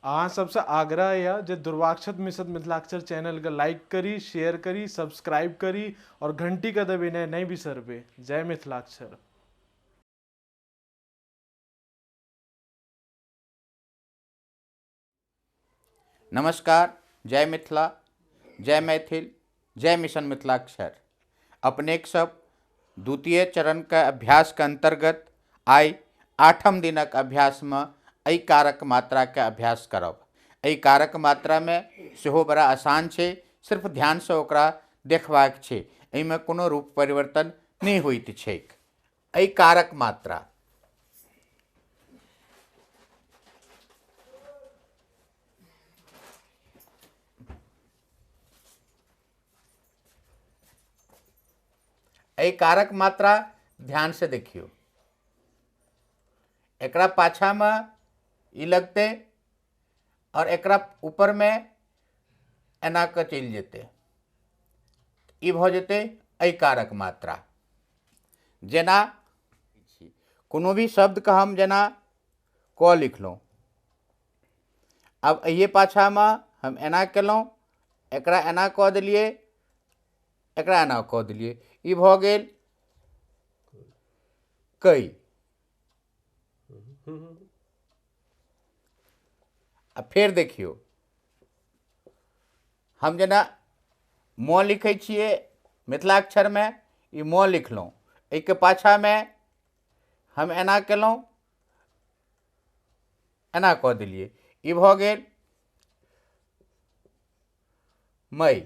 अहाँ सबसे आग्रह है जे दुर्वाक्षत मिशन मिथिलाक्षर चैनल के लाइक करी, शेयर करी, सब्सक्राइब करी और घंटी का दबाना नहीं बिसरबे। जय मिथिलाक्षर। नमस्कार, जय मिथिला, जय मैथिल, जय मिशन मिथिलाक्षर। अपने सब द्वितीय चरण के अभ्यास के अंतर्गत आई 8म दिनक अभ्यास में एहि कारक मात्रा के अभ्यास करब। एहि कारक मात्रा में सेहो बड़ा आसान छै, सिर्फ ध्यान से ओकरा देखबाक छै। एहिमे कोनो रूप परिवर्तन नहीं होइत छैक। एहि कारक मात्रा एहि कारक मात्रा ध्यान से देखियो। एकरा पाछा में ई लगते और एकरा ऊपर में एना के चल जेते, ई भ जेते एहि कारक मात्रा। जेना कोनो भी शब्द का हम जेना क लिखलहुँ, अब अहिए पाछा में हम एना केलहुँ, एकरा एना क देलिए, एकरा एना क देलिए, ई भ गेल कई। आ फिर देखियो, हम जेना म लिखै छिए मिथिलाक्षर में, ई म लिखलहुँ, एहिके पाछा में हम एना केलहुँ, एना क देलिए, ई भ गेल मई।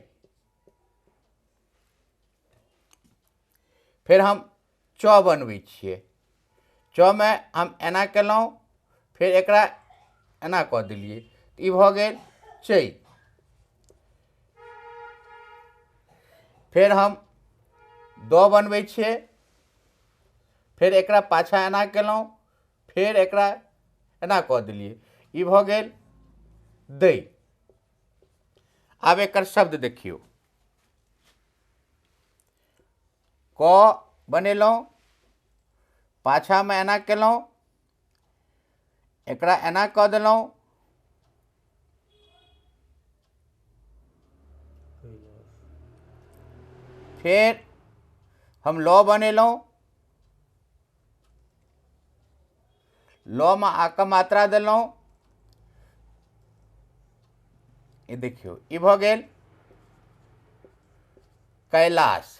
फिर हम च बनबै छिए, च में हम एना केलहुँ, फिर एकरा एना क देलिए, ई भ गेल चै। फिर हम द बनबै छिए, फिर एकरा पाछा एना केलहुँ, फिर एकरा एना क देलिए, ई भ गेल दै। आब एकर शब्द देखियो। क बनेलहुँ, पाछा में एना केलहुँ, एकरा एना क देलहुँ, फिर हम ल बनेलहुँ, ल में आ के मात्रा देलहुँ, ये देखियो, ई भ गेल कैलाश।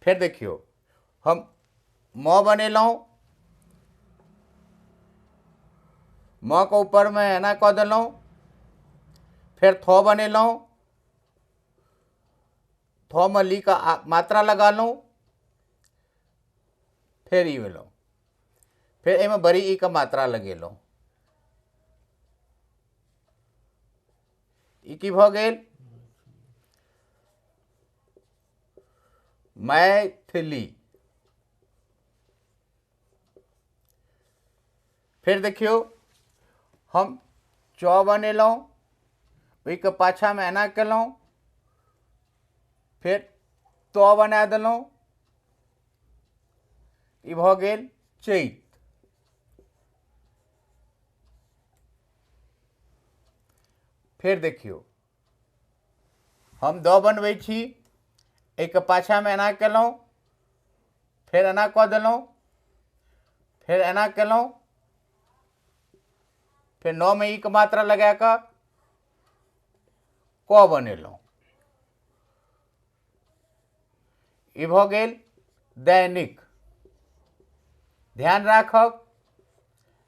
फिर देखियो, हम म बनेलहुँ, म के ऊपर में एना क देलहुँ, फिर थ बनेलहुँ, थ में ली का मात्रा लगा लूँ, फिर ई भेलहुँ, फिर एमे बड़ी ई का मात्रा लगेलहुँ, ई की भ गेल मैथिली। फिर देखियो, हम च बनेलहुँ, ओहि के पाछा में एना केलहुँ, फिर त बना देलहुँ, ई भ गेल चैत। फिर देखियो, हम द बनबै छी, एक पाछा में एना केलहुँ, फिर एना क देलहुँ, फिर एना केलहुँ, फिर 9 में ई के मात्रा लगा क बनेलहुँ, ई भ गेल दैनिक। ध्यान राखब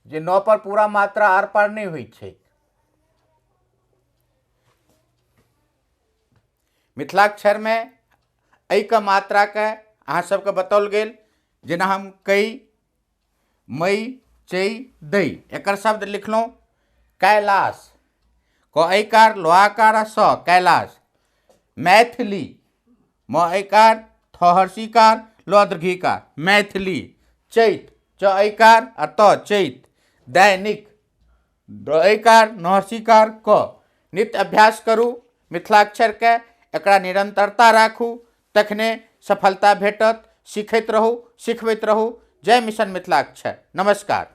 जे 9 पर पूरा मात्रा आर पार नहीं होइ छै। मिथिलाक्षर में एहि के मात्रा के अहाँ सबके बताओल गेल। जेना हम कई, मई, चै, दै, एकर शब्द लिखलहुँ कैलाश, क ऐकार लोहाकार स कैलाश। मैथिली, म ऐकार थ हर्षिकार ल दीर्घिकार मैथिली। चैत, च ऐकार और त चैत। दैनिक, द ऐकार न हर्षिकार क। नित्य अभ्यास करू मिथिलाक्षर के, एकरा निरंतरता राखू, तखने सफलता भेटत। सीखैत रहू, सिखबैत रहू। जय मिशन मिथिलाक्षर। नमस्कार।